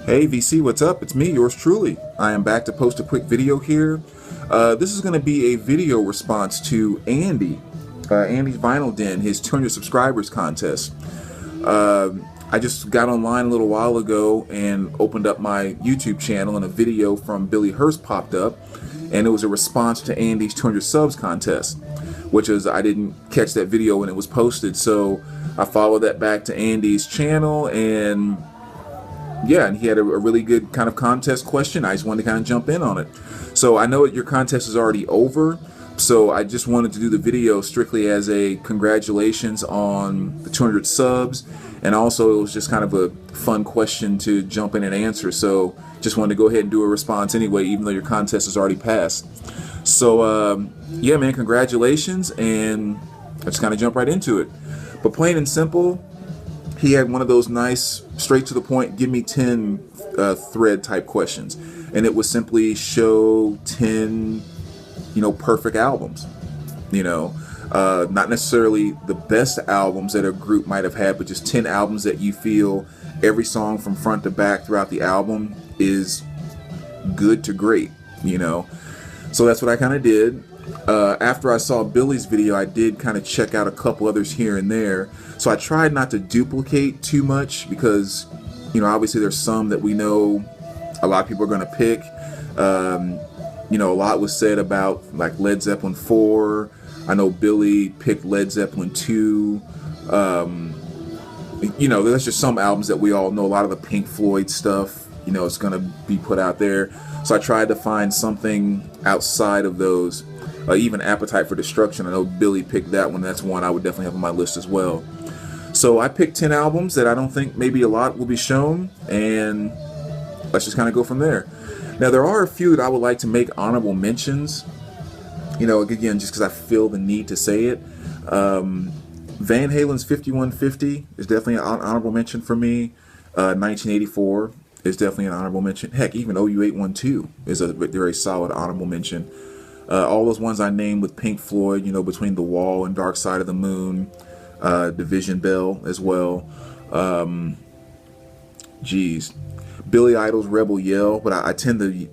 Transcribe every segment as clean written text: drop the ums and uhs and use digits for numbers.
Hey VC, what's up? It's me, yours truly. I am back to post a quick video here. This is going to be a video response to Andy's Vinyl Den, his 200 subscribers contest. I just got online a little while ago and opened up my YouTube channel, and a video from Billy Hurst popped up, and it was a response to Andy's 200 subs contest, which is, I didn't catch that video when it was posted, so I followed that back to Andy's channel, and yeah, and he had a really good kind of contest question. I just wanted to kind of jump in on it. So I know that your contest is already over, so I just wanted to do the video strictly as a congratulations on the 200 subs, and also it was just kind of a fun question to jump in and answer. So just wanted to go ahead and do a response anyway, even though your contest is already passed. So yeah, man, congratulations, and let's kind of jump right into it. But plain and simple, he had one of those nice, straight to the point, give me 10 thread type questions. And it was simply show 10, perfect albums. Not necessarily the best albums that a group might have had, but just 10 albums that you feel every song from front to back throughout the album is good to great, So that's what I kind of did. After I saw Billy's video, I did kind of check out a couple others here and there. So I tried not to duplicate too much because, obviously there's some that we know a lot of people are going to pick. A lot was said about like Led Zeppelin 4. I know Billy picked Led Zeppelin 2. There's just some albums that we all know. A lot of the Pink Floyd stuff, it's going to be put out there. So I tried to find something outside of those. Even Appetite for Destruction, I know Billy picked that one. That's one I would definitely have on my list as well. So I picked 10 albums that I don't think maybe a lot will be shown, and let's just kind of go from there. Now, there are a few that I would like to make honorable mentions, again, just because I feel the need to say it. Van Halen's 5150 is definitely an honorable mention for me. 1984 is definitely an honorable mention. Heck, even OU812 is a very solid honorable mention. All those ones I named with Pink Floyd, Between the Wall and Dark Side of the Moon, Division Bell as well. Billy Idol's Rebel Yell, but I tend to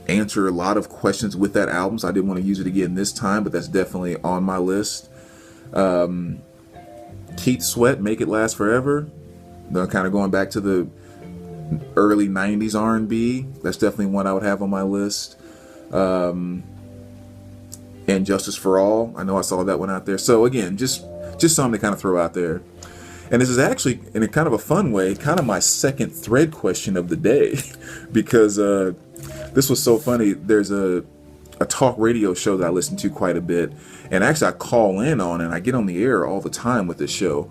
answer a lot of questions with that album, so I didn't want to use it again this time, but that's definitely on my list. Keith Sweat, Make It Last Forever, kind of going back to the early 90s R&B, that's definitely one I would have on my list. And Justice for All, I know I saw that one out there. So again, just something to kind of throw out there. And this is actually, in a kind of a fun way, kind of my second thread question of the day, because this was so funny. There's a talk radio show that I listen to quite a bit, and actually I call in on and I get on the air all the time with this show.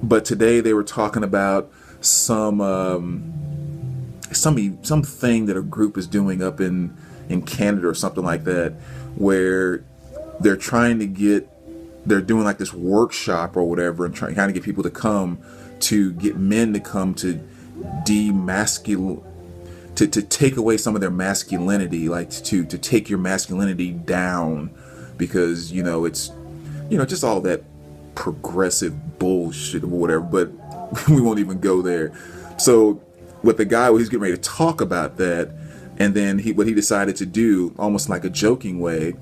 But today they were talking about something that a group is doing up in Canada or something like that, where they're doing like this workshop or whatever, and trying to get people to get men to come to to take away some of their masculinity, like to take your masculinity down, because it's just all that progressive bullshit or whatever, but we won't even go there. So with the guy, he's getting ready to talk about that, and then what he decided to do, almost like a joking way,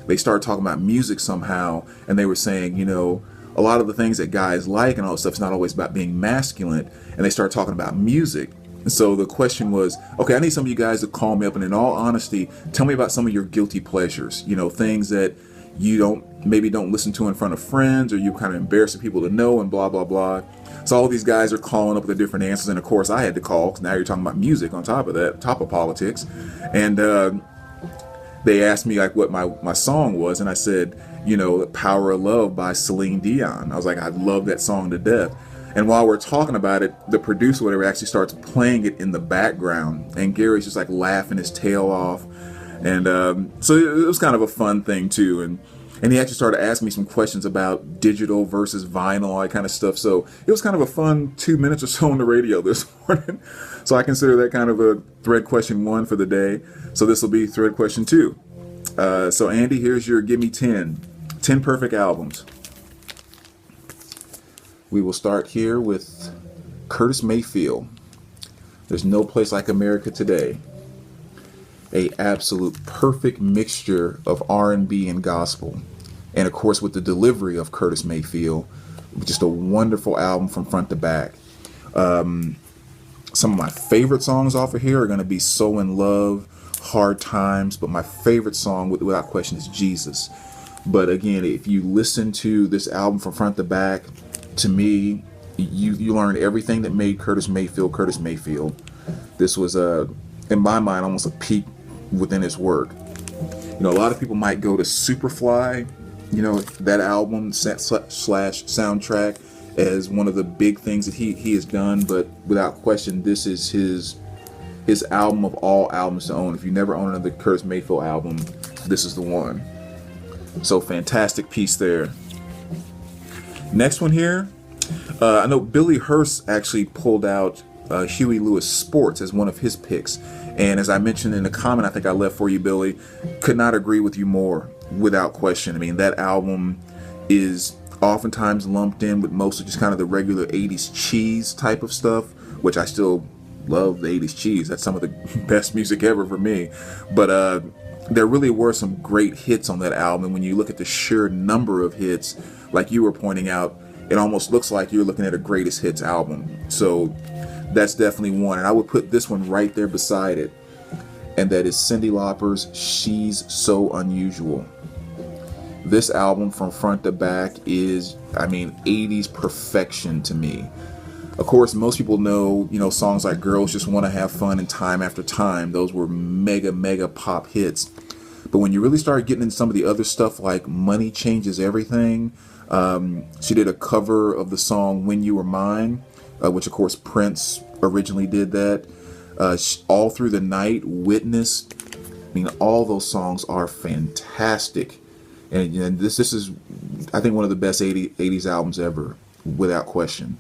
they started talking about music somehow, and they were saying, a lot of the things that guys like and all that stuff is not always about being masculine, and they started talking about music. And so the question was, okay, I need some of you guys to call me up, and in all honesty, tell me about some of your guilty pleasures, things that you don't listen to in front of friends, or you kind of embarrassing people to know, and blah, blah, blah. So all these guys are calling up with the different answers, and of course I had to call, because now you're talking about music on top of that, top of politics. And they asked me like what my song was, and I said, Power of Love by Celine Dion. I was like, I love that song to death. And while we're talking about it, the producer, whatever, actually starts playing it in the background, and Gary's just like laughing his tail off. And so it was kind of a fun thing too. And he actually started asking me some questions about digital versus vinyl, all that kind of stuff. So it was kind of a fun 2 minutes or so on the radio this morning. So I consider that kind of a thread question 1 for the day. So this will be thread question 2. So Andy, here's your give me 10 perfect albums. We will start here with Curtis Mayfield. There's No Place Like America Today. A absolute perfect mixture of R&B and gospel. And of course with the delivery of Curtis Mayfield, just a wonderful album from front to back. Some of my favorite songs off of here are going to be So in Love, Hard Times, but my favorite song without question is Jesus. But again, if you listen to this album from front to back, to me, you learn everything that made Curtis Mayfield Curtis Mayfield. This was in my mind, almost a peak within his work. You know, a lot of people might go to Superfly, you know, that album slash soundtrack as one of the big things that he has done, but without question, this is his album of all albums to own. If you never own another Curtis Mayfield album, this is the one. So fantastic piece there. Next one here, I know Billy Hurst actually pulled out Huey Lewis Sports as one of his picks, and as I mentioned in the comment I think I left for you, Billy, could not agree with you more, without question. I mean, that album is oftentimes lumped in with mostly just kind of the regular 80s cheese type of stuff, which I still love. The 80s cheese, that's some of the best music ever for me. But there really were some great hits on that album, and when you look at the sheer number of hits, like you were pointing out, it almost looks like you're looking at a greatest hits album. So that's definitely one, and I would put this one right there beside it, and that is Cyndi Lauper's She's So Unusual. This album from front to back is, I mean, 80s perfection to me. Of course, most people know, you know, songs like Girls Just Want to Have Fun and Time After Time. Those were mega pop hits. But when you really start getting into some of the other stuff like Money Changes Everything, she did a cover of the song When You Were Mine, which of course Prince originally did that. All Through the Night, Witness. I mean, all those songs are fantastic. And this is, I think, one of the best 80s albums ever, without question.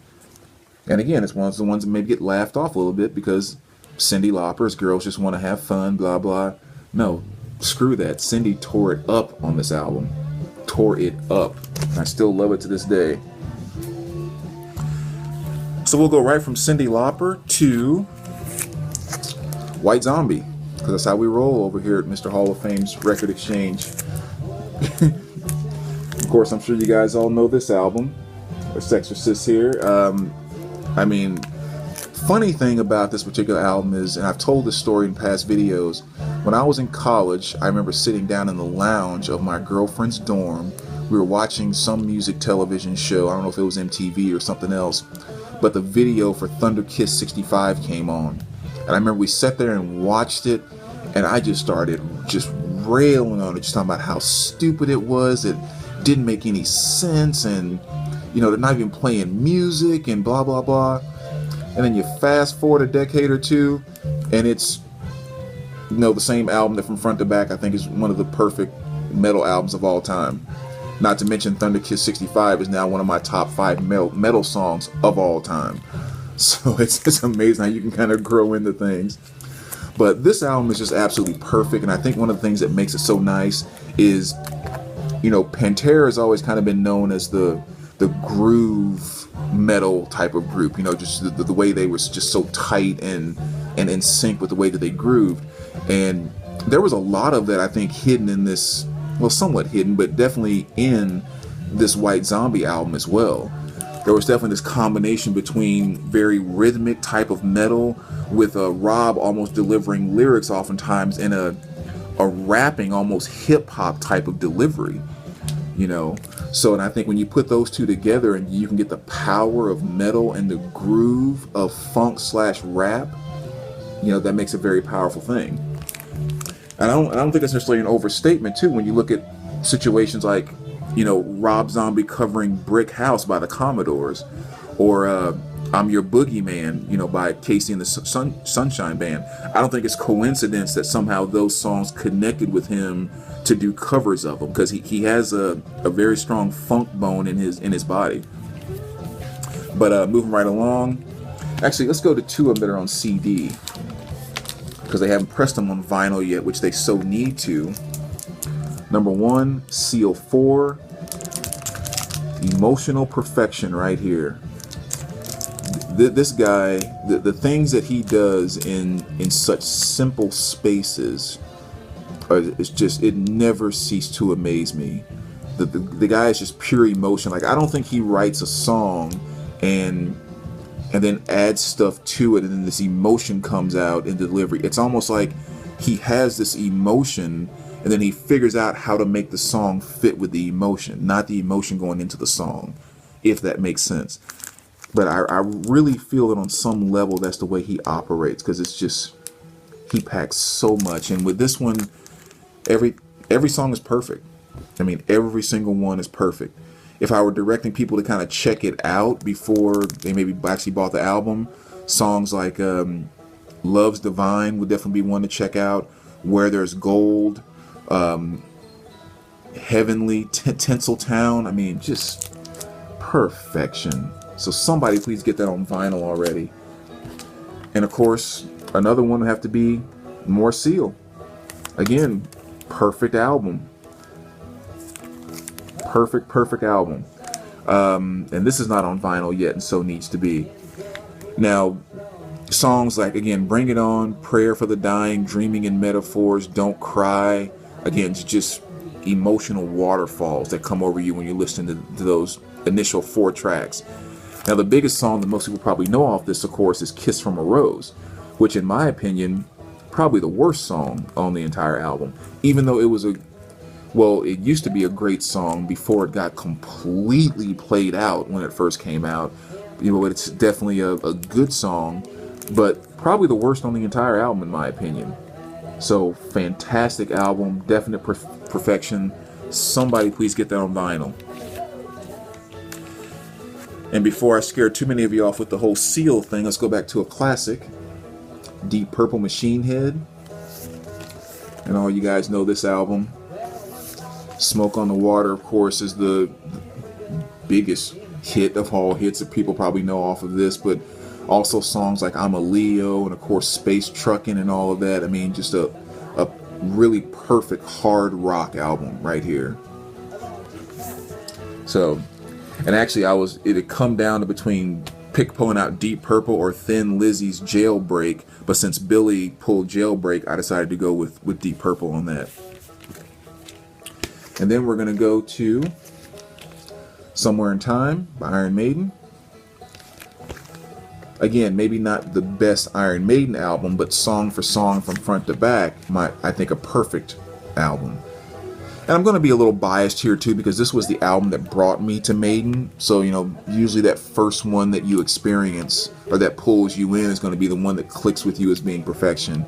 And again, it's one of the ones that maybe get laughed off a little bit because Cyndi Lauper's Girls Just Want to Have Fun, blah, blah. No, screw that. Cyndi tore it up on this album. Tore it up. I still love it to this day. So we'll go right from Cyndi Lauper to White Zombie, because that's how we roll over here at Mr. Hall of Fame's Record Exchange. Of course, I'm sure you guys all know this album, Sexorcist here. I mean, funny thing about this particular album is, and I've told this story in past videos, when I was in college, I remember sitting down in the lounge of my girlfriend's dorm. We were watching some music television show. I don't know if it was MTV or something else, but the video for Thunder Kiss 65 came on. And I remember we sat there and watched it, and I just started just railing on it, just talking about how stupid it was. It didn't make any sense, and you know, they're not even playing music and blah blah blah. And then you fast forward a decade or two, and it's, you know, the same album that from front to back I think is one of the perfect metal albums of all time. Not to mention Thunder Kiss 65 is now one of my top 5 metal songs of all time. So it's amazing how you can kind of grow into things. But this album is just absolutely perfect, and I think one of the things that makes it so nice is, you know, Pantera has always kind of been known as the groove metal type of group, you know, just the way they were just so tight and in sync with the way that they grooved. And there was a lot of that, I think, hidden in this, well, somewhat hidden, but definitely in this White Zombie album as well. There was definitely this combination between very rhythmic type of metal with Rob almost delivering lyrics oftentimes in a rapping, almost hip-hop type of delivery, you know. So, and I think when you put those two together and you can get the power of metal and the groove of funk / rap, you know, that makes a very powerful thing. And I don't think that's necessarily an overstatement too when you look at situations like, you know, Rob Zombie covering Brick House by the Commodores, or I'm Your Boogeyman, you know, by Casey and the Sunshine Band. I don't think it's coincidence that somehow those songs connected with him to do covers of them, because he has a very strong funk bone in his body. But moving right along, actually let's go to two of them that are on CD, because they haven't pressed them on vinyl yet, which they so need to. Number 1, Seal 4, Emotional Perfection right here. This guy, the things that he does in such simple spaces, it's just, it never ceased to amaze me. The guy is just pure emotion. Like, I don't think he writes a song and then adds stuff to it, and then this emotion comes out in delivery. It's almost like he has this emotion, and then he figures out how to make the song fit with the emotion, not the emotion going into the song, if that makes sense. But I really feel that on some level that's the way he operates, because it's just, he packs so much. And with this one, every song is perfect. I mean, every single one is perfect. If I were directing people to kind of check it out before they maybe actually bought the album, songs like Love's Divine would definitely be one to check out. Where There's Gold, Heavenly, Tinseltown. I mean, just perfection. So somebody please get that on vinyl already. And of course, another one would have to be More Seal. Again, perfect album. Perfect album. And this is not on vinyl yet, and so needs to be. Now, songs like, again, Bring It On, Prayer for the Dying, Dreaming in Metaphors, Don't Cry. Again, just emotional waterfalls that come over you when you listen to those initial 4 tracks. Now, the biggest song that most people probably know off this, of course, is Kiss from a Rose, which in my opinion, probably the worst song on the entire album. Even though it was it used to be a great song before it got completely played out when it first came out. You know, it's definitely a good song, but probably the worst on the entire album in my opinion. So, fantastic album, definite perfection. Somebody please get that on vinyl. And before I scare too many of you off with the whole Seal thing, let's go back to a classic, Deep Purple Machine Head. And all you guys know this album. Smoke on the Water, of course, is the biggest hit of all hits that people probably know off of this, but also songs like I'm a Leo and of course Space Truckin' and all of that. I mean, just a really perfect hard rock album right here. So, and actually it had come down to between pulling out Deep Purple or Thin Lizzy's Jailbreak, but since Billy pulled Jailbreak, I decided to go with Deep Purple on that. And then we're going to go to Somewhere in Time by Iron Maiden. Again, maybe not the best Iron Maiden album, but song for song from front to back, I think a perfect album. And I'm going to be a little biased here too, because this was the album that brought me to Maiden. So, you know, usually that first one that you experience or that pulls you in is going to be the one that clicks with you as being perfection.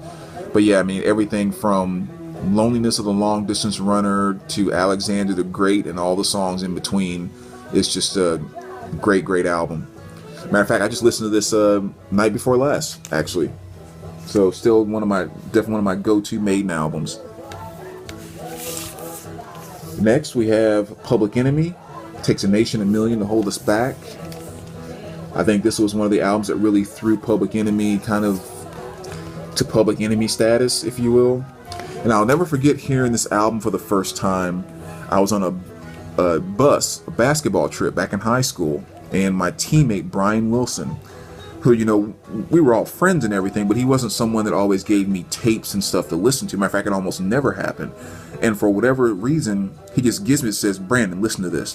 But yeah, I mean, everything from Loneliness of the Long Distance Runner to Alexander the Great and all the songs in between, it's just a great album. Matter of fact, I just listened to this night before last, actually. So still definitely one of my go-to Maiden albums. Next we have Public Enemy, Takes a Nation, a Million to Hold Us Back. I think this was one of the albums that really threw Public Enemy kind of to Public Enemy status, if you will. And I'll never forget hearing this album for the first time. I was on a basketball trip back in high school, and my teammate Brian Wilson, who, you know, we were all friends and everything, but he wasn't someone that always gave me tapes and stuff to listen to. Matter of fact, it almost never happened. And for whatever reason, he just gives me, says, Brandon, listen to this.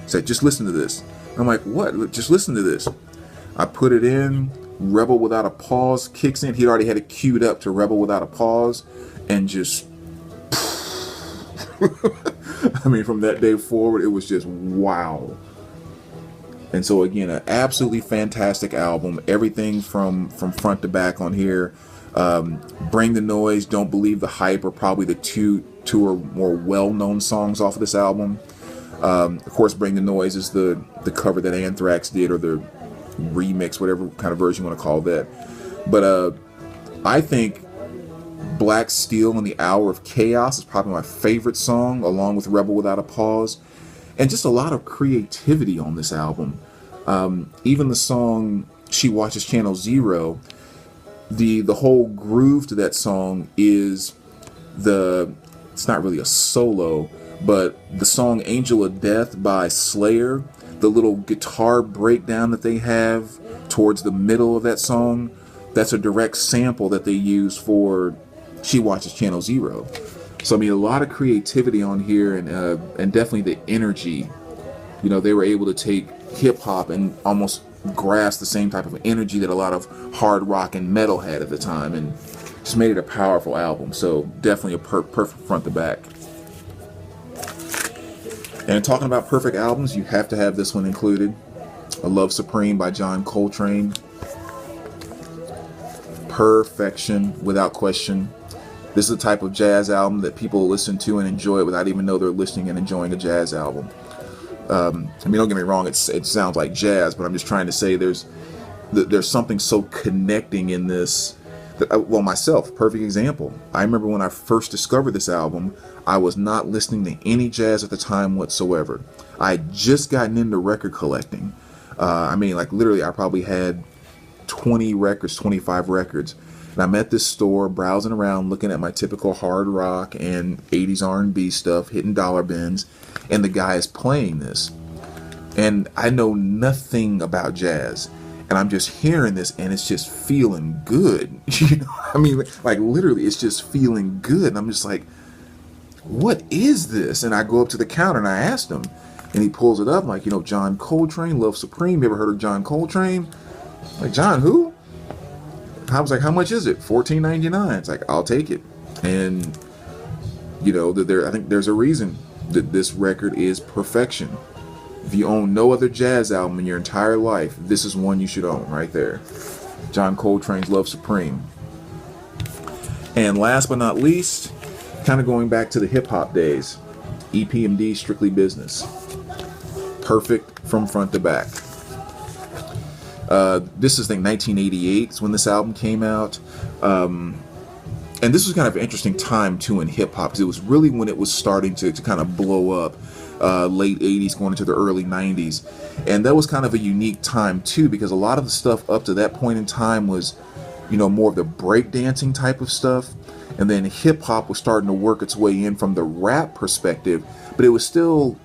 He said, just listen to this. I'm like, what? Just listen to this. I put it in, Rebel Without a Pause kicks in. He already had it queued up to Rebel Without a Pause, and just, I mean, from that day forward, it was just wow. And so again, an absolutely fantastic album. Everything from front to back on here. Bring the Noise, Don't Believe the Hype are probably the two or more well-known songs off of this album. Of course, Bring the Noise is the cover that Anthrax did, or the remix, whatever kind of version you want to call that. But I think Black Steel and the Hour of Chaos is probably my favorite song, along with Rebel Without a Pause. And just a lot of creativity on this album. Even the song She Watches Channel Zero, the whole groove to that song is it's not really a solo, but the song Angel of Death by Slayer, the little guitar breakdown that they have towards the middle of that song, that's a direct sample that they use for She Watches Channel Zero. So I mean, a lot of creativity on here, and definitely the energy. You know, they were able to take hip hop and almost grasp the same type of energy that a lot of hard rock and metal had at the time, and just made it a powerful album. So definitely a perfect front to back. And talking about perfect albums, you have to have this one included. A Love Supreme by John Coltrane. Perfection, without question. This is the type of jazz album that people listen to and enjoy without even know they're listening and enjoying a jazz album. I mean, don't get me wrong, it sounds like jazz, but I'm just trying to say there's something so connecting in this. Well, myself, perfect example. I remember when I first discovered this album, I was not listening to any jazz at the time whatsoever. I had just gotten into record collecting. I mean, like literally, I probably had 20 records, 25 records. And I'm at this store browsing around, looking at my typical hard rock and 80s R&B stuff, hitting dollar bins, and the guy is playing this. And I know nothing about jazz. And I'm just hearing this, and it's just feeling good. You know, I mean, like literally, it's just feeling good. And I'm just like, what is this? And I go up to the counter and I asked him, and he pulls it up, like, you know, John Coltrane, Love Supreme. You ever heard of John Coltrane? Like, John who? I was like, how much is it? $14.99. It's like, I'll take it. And you know, I think there's a reason that this record is perfection. If you own no other jazz album in your entire life, this is one you should own right there. John Coltrane's Love Supreme. And last but not least, kind of going back to the hip hop days, EPMD Strictly Business. Perfect from front to back. This is, I think, 1988 is when this album came out. And this was kind of an interesting time, too, in hip-hop, because it was really when it was starting to kind of blow up, late 80s going into the early 90s. And that was kind of a unique time, too, because a lot of the stuff up to that point in time was, you know, more of the breakdancing type of stuff. And then hip-hop was starting to work its way in from the rap perspective, but it was still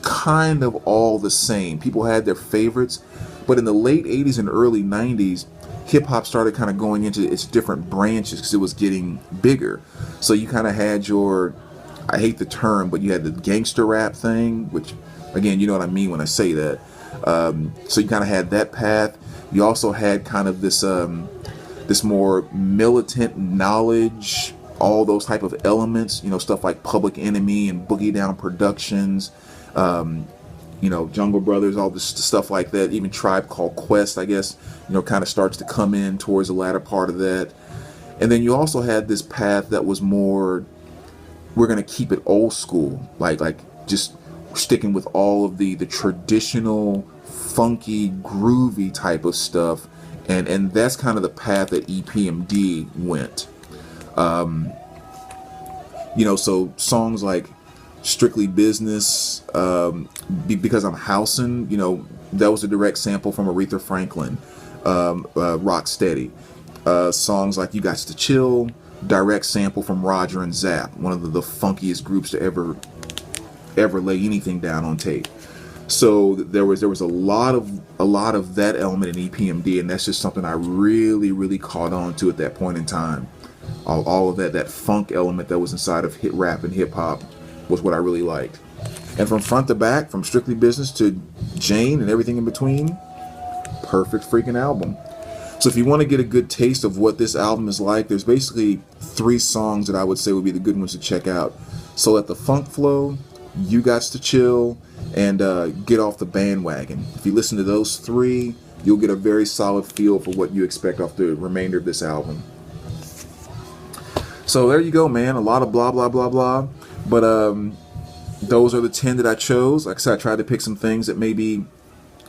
kind of all the same. People had their favorites. But in the late 80s and early 90s, hip-hop started kind of going into its different branches because it was getting bigger. So you kind of had your, I hate the term, but you had the gangster rap thing, which, again, you know what I mean when I say that. So you kind of had that path. You also had kind of this this more militant knowledge, all those type of elements, you know, stuff like Public Enemy and Boogie Down Productions, you know, Jungle Brothers, all this stuff like that. Even Tribe Called Quest, I guess, you know, kind of starts to come in towards the latter part of that. And then you also had this path that was more, we're going to keep it old school, like just sticking with all of the traditional, funky, groovy type of stuff. And that's kind of the path that EPMD went. You know, so songs like Strictly Business, Because I'm Housin', you know, that was a direct sample from Aretha Franklin. Rock Steady. Songs like You Got to Chill, direct sample from Roger and Zapp, one of the funkiest groups to ever lay anything down on tape. So there was a lot of that element in EPMD, and that's just something I really caught on to at that point in time. All of that funk element that was inside of hit rap and hip hop was what I really liked. And from front to back, from Strictly Business to Jane and everything in between, perfect freaking album. So if you want to get a good taste of what this album is like, there's basically 3 songs that I would say would be the good ones to check out. So Let the Funk Flow, You Gots to Chill, and Get Off the Bandwagon. If you listen to those 3, you'll get a very solid feel for what you expect off the remainder of this album. So there you go, man. A lot of blah, blah, blah, blah. But those are the 10 that I chose. Like I said, I tried to pick some things that maybe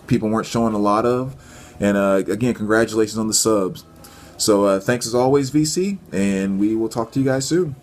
people weren't showing a lot of. And again, congratulations on the subs. So thanks as always, VC, and we will talk to you guys soon.